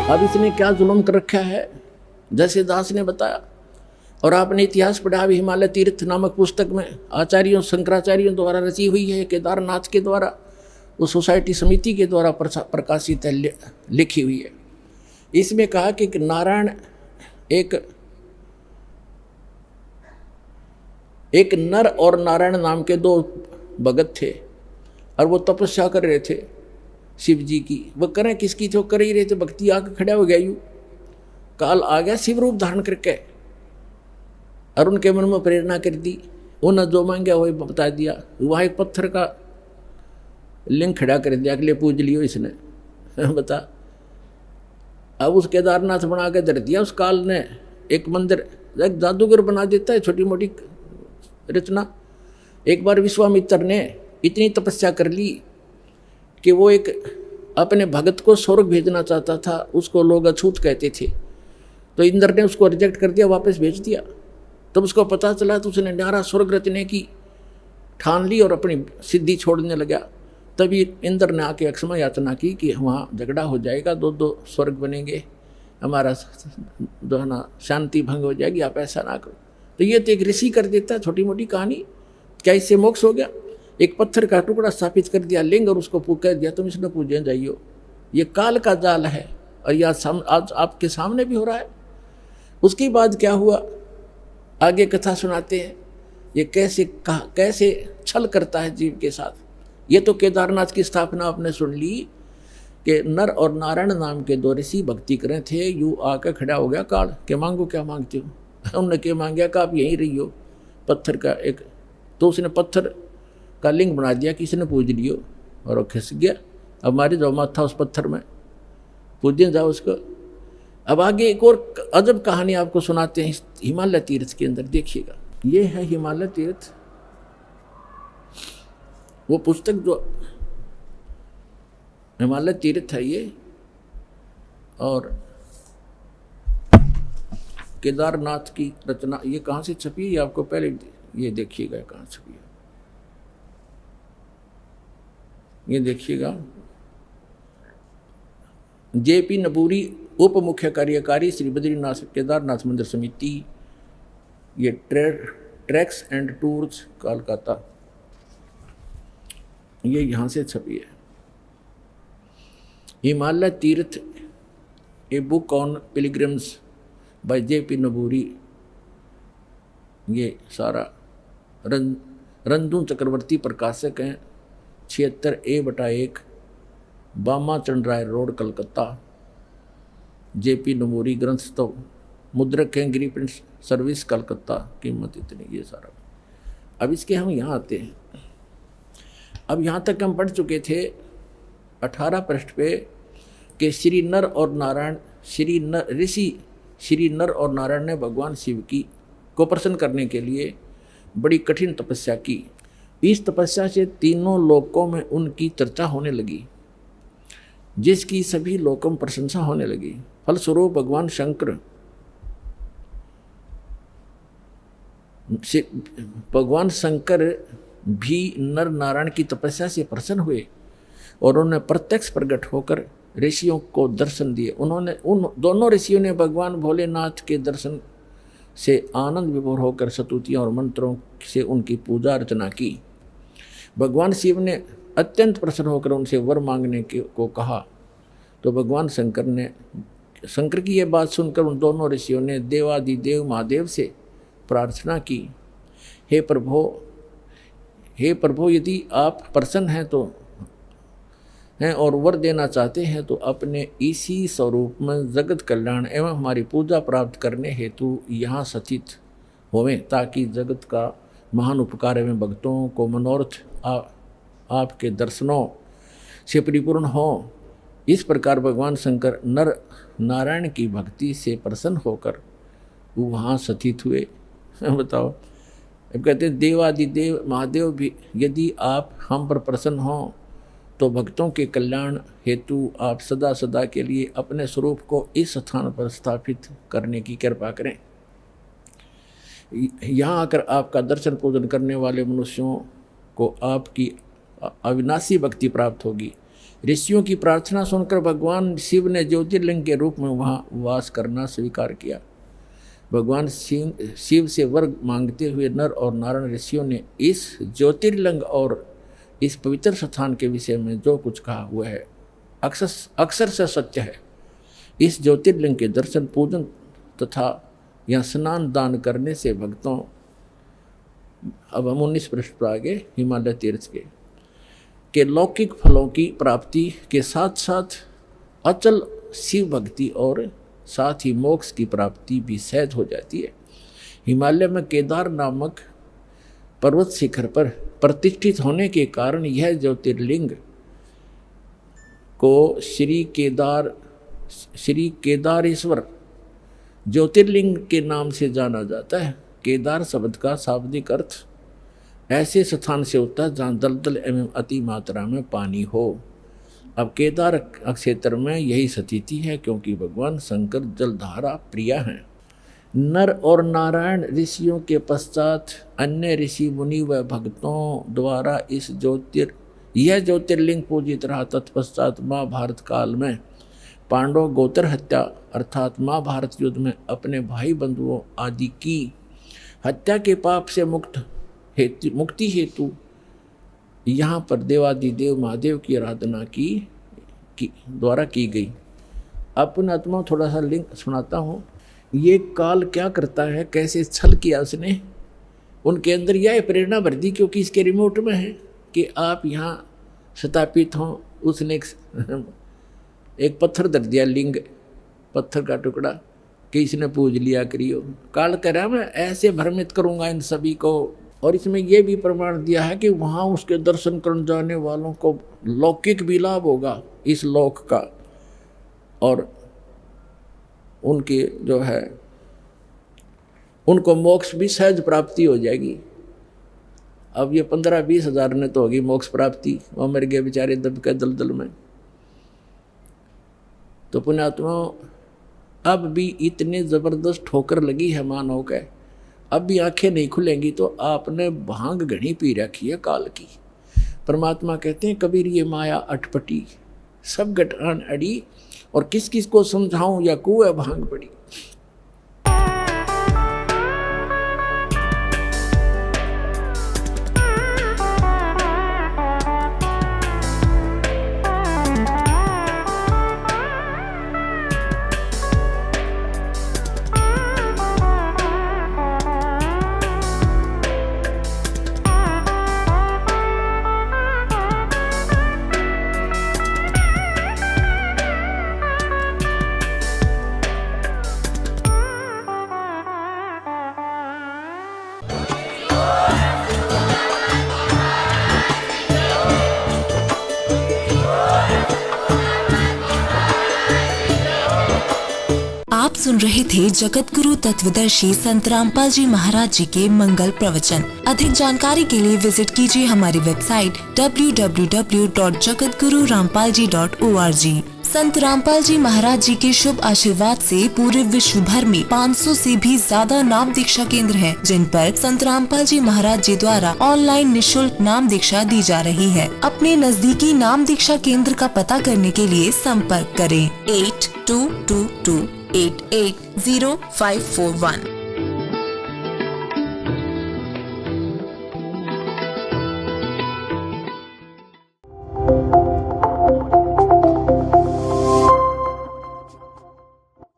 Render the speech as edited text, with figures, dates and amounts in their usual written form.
अब इसने क्या जुल्म कर रखा है, जैसे दास ने बताया। और आपने इतिहास पढ़ा भी, हिमालय तीर्थ नामक पुस्तक में आचार्यों शंकराचार्यों द्वारा रची हुई है, केदारनाथ के द्वारा, उस सोसाइटी समिति के द्वारा प्रकाशित है, लिखी हुई है। इसमें कहा कि नारायण एक नर और नारायण नाम के दो भगत थे, और वो तपस्या कर रहे थे शिव जी की। वो करें किसकी थे, वो कर ही रहे थे, भक्ति आके खड़ा हो गया। यूं काल आ गया शिव रूप धारण करके, और उनके मन में प्रेरणा कर दी। उन्हें जो मांगा वही बता दिया। वहाँ एक पत्थर का लिंग खड़ा कर दिया, अगले पूज लियो इसने बता। अब उस केदारनाथ बना के धर दिया। उस काल ने एक मंदिर, एक जादूगर बना देता है, छोटी मोटी रचना। एक बार विश्वामित्र ने इतनी तपस्या कर ली कि वो एक अपने भगत को स्वर्ग भेजना चाहता था, उसको लोग अछूत कहते थे। तो इंद्र ने उसको रिजेक्ट कर दिया, वापस भेज दिया। तब उसको पता चला तो उसने न्यारा स्वर्ग रचने की ठान ली और अपनी सिद्धि छोड़ने लगा। तभी इंद्र ने आके अक्षमा याचना की कि वहाँ झगड़ा हो जाएगा, दो दो स्वर्ग बनेंगे, हमारा जो है ना शांति भंग हो जाएगी, आप ऐसा ना करो। तो ये तो एक ऋषि कर देता है, छोटी मोटी कहानी। क्या इससे मोक्ष हो गया? एक पत्थर का टुकड़ा स्थापित कर दिया लिंग, और उसको कह दिया तुम इसने पूजने जाइयो। ये काल का जाल है, और यह आज आपके सामने भी हो रहा है। उसके बाद क्या हुआ, आगे कथा सुनाते हैं। ये कैसे छल करता है जीव के साथ। ये तो केदारनाथ की स्थापना आपने सुन ली कि नर और नारायण नाम के दो ऋषि भक्ति करें थे। यू आकर खड़ा हो गया काल के मांगो क्या मांगते हो। उन्होंने क्या मांगा कि आप यहीं रही हो, पत्थर का एक। तो उसने पत्थर का लिंग बना दिया, किसी ने पूज लियो, और वो खिस गया। अब हमारे जो माथा उस पत्थर में, पूजने जाओ उसको। अब आगे एक और अजब कहानी आपको सुनाते हैं हिमालय तीर्थ के अंदर, देखिएगा। ये है हिमालय तीर्थ, वो पुस्तक जो हिमालय तीर्थ है ये, और केदारनाथ की रचना। ये कहाँ से छपी है आपको पहले ये देखिएगा कहाँ छपी है। ये देखिएगा, जेपी नबूरी, उप मुख्य कार्यकारी, श्री बद्रीनाथ केदारनाथ मंदिर समिति, ये ट्रैक्स एंड टूर्स कोलकाता, ये यहाँ से छपी है। Himalaya Tirth, a book on pilgrims by JP Naburi. ये सारा रंजू चक्रवर्ती प्रकाशक हैं, 76A/1, बामा चंद्राय रोड, कलकत्ता। जेपी नबूरी ग्रंथस्तव, मुद्रक हैं गिरी प्रिंट सर्विस, कलकत्ता। कीमत इतनी, ये सारा। अब इसके हम यहाँ आते हैं। अब यहाँ तक हम पढ़ चुके थे 18 पृष्ठ पे कि श्री नर और नारायण, श्री नर और नारायण ने भगवान शिव की को प्रसन्न करने के लिए बड़ी कठिन तपस्या की। इस तपस्या से तीनों लोकों में उनकी चर्चा होने लगी, जिसकी सभी लोकों में प्रशंसा होने लगी। फलस्वरूप भगवान शंकर भी नर नारायण की तपस्या से प्रसन्न हुए, और उन्होंने प्रत्यक्ष प्रकट होकर ऋषियों को दर्शन दिए। उन दोनों ऋषियों ने भगवान भोलेनाथ के दर्शन से आनंद विभोर होकर स्तुतियों और मंत्रों से उनकी पूजा अर्चना की। भगवान शिव ने अत्यंत प्रसन्न होकर उनसे वर मांगने को कहा। तो भगवान शंकर की यह बात सुनकर उन दोनों ऋषियों ने देवादिदेव महादेव से प्रार्थना की, हे प्रभु, यदि आप प्रसन्न हैं और वर देना चाहते हैं तो अपने इसी स्वरूप में जगत कल्याण एवं हमारी पूजा प्राप्त करने हेतु यहाँ स्थित होवें, ताकि जगत का महान उपकार एवं भक्तों को मनोरथ आपके दर्शनों से परिपूर्ण हो। इस प्रकार भगवान शंकर नर नारायण की भक्ति से प्रसन्न होकर वहाँ स्थित हुए। बताओ, अब कहते हैं देवादिदेव महादेव भी यदि आप हम पर प्रसन्न हों तो भक्तों के कल्याण हेतु आप सदा सदा के लिए अपने स्वरूप को इस स्थान पर स्थापित करने की कृपा करें। यहाँ आकर आपका दर्शन पूजन करने वाले मनुष्यों को आपकी अविनाशी भक्ति प्राप्त होगी। ऋषियों की प्रार्थना सुनकर भगवान शिव ने ज्योतिर्लिंग के रूप में वहाँ वास करना स्वीकार किया। भगवान शिव से वर मांगते हुए नर और नारायण ऋषियों ने इस ज्योतिर्लिंग और इस पवित्र स्थान के विषय में जो कुछ कहा हुआ है अक्सर से सत्य है। इस ज्योतिर्लिंग के दर्शन, पूजन तथा या स्नान दान करने से भक्तों, अब हम 19 पृष्ठ पर आगे हिमालय तीर्थ के लौकिक फलों की प्राप्ति के साथ साथ अचल शिव भक्ति और साथ ही मोक्ष की प्राप्ति भी सहज हो जाती है। हिमालय में केदार नामक पर्वत शिखर पर प्रतिष्ठित होने के कारण यह ज्योतिर्लिंग को श्री केदारेश्वर ज्योतिर्लिंग के नाम से जाना जाता है। केदार शब्द का शाब्दिक अर्थ ऐसे स्थान से होता है जहाँ दलदल एवं अति मात्रा में पानी हो। अब केदार क्षेत्र में यही स्थिति है क्योंकि भगवान शंकर जलधारा प्रिय हैं। नर और नारायण ऋषियों के पश्चात अन्य ऋषि मुनि व भक्तों द्वारा यह ज्योतिर्लिंग पूजित रहा। तत्पश्चात महाभारत काल में पांडव गोत्र हत्या अर्थात महाभारत युद्ध में अपने भाई बंधुओं आदि की हत्या के पाप से मुक्ति हेतु यहाँ पर देवादिदेव महादेव की आराधना द्वारा की गई। अपन आत्मा थोड़ा सा लिंक सुनाता हूँ। ये काल क्या करता है, कैसे छल किया उसने, उनके अंदर यह प्रेरणा भर दी क्योंकि इसके रिमोट में है कि आप यहाँ स्थापित हों। उसने एक पत्थर धर दिया, लिंग पत्थर का टुकड़ा कि इसने पूज लिया करियो। काल कह रहा मैं ऐसे भ्रमित करूँगा इन सभी को। और इसमें यह भी प्रमाण दिया है कि वहाँ उसके दर्शन करने जाने वालों को लौकिक भी लाभ होगा इस लोक का, और उनकी जो है उनको मोक्ष भी सहज प्राप्ति हो जाएगी। अब ये 15-20 हज़ार ने तो होगी मोक्ष प्राप्ति, वो मर गए बेचारे दब के दलदल में। तो पुण्यात्मा अब भी इतने ज़बरदस्त ठोकर लगी है मानव के, अब भी आंखें नहीं खुलेंगी तो आपने भांग घनी पी रखी है काल की। परमात्मा कहते हैं कबीर ये माया अटपटी सब गठान अड़ी, और किस किस को समझाऊं या कुएं भांग पड़ी। आप सुन रहे थे जगत गुरु तत्वदर्शी संत रामपाल जी महाराज जी के मंगल प्रवचन। अधिक जानकारी के लिए विजिट कीजिए हमारी वेबसाइट www.jagatgururampalji.org। संत रामपाल जी महाराज जी के शुभ आशीर्वाद से पूरे विश्व भर में 500 से भी ज्यादा नाम दीक्षा केंद्र हैं, जिन पर संत रामपाल जी महाराज जी द्वारा ऑनलाइन निःशुल्क नाम दीक्षा दी जा रही है। अपने नजदीकी नाम दीक्षा केंद्र का पता करने के लिए संपर्क करें 8222880541।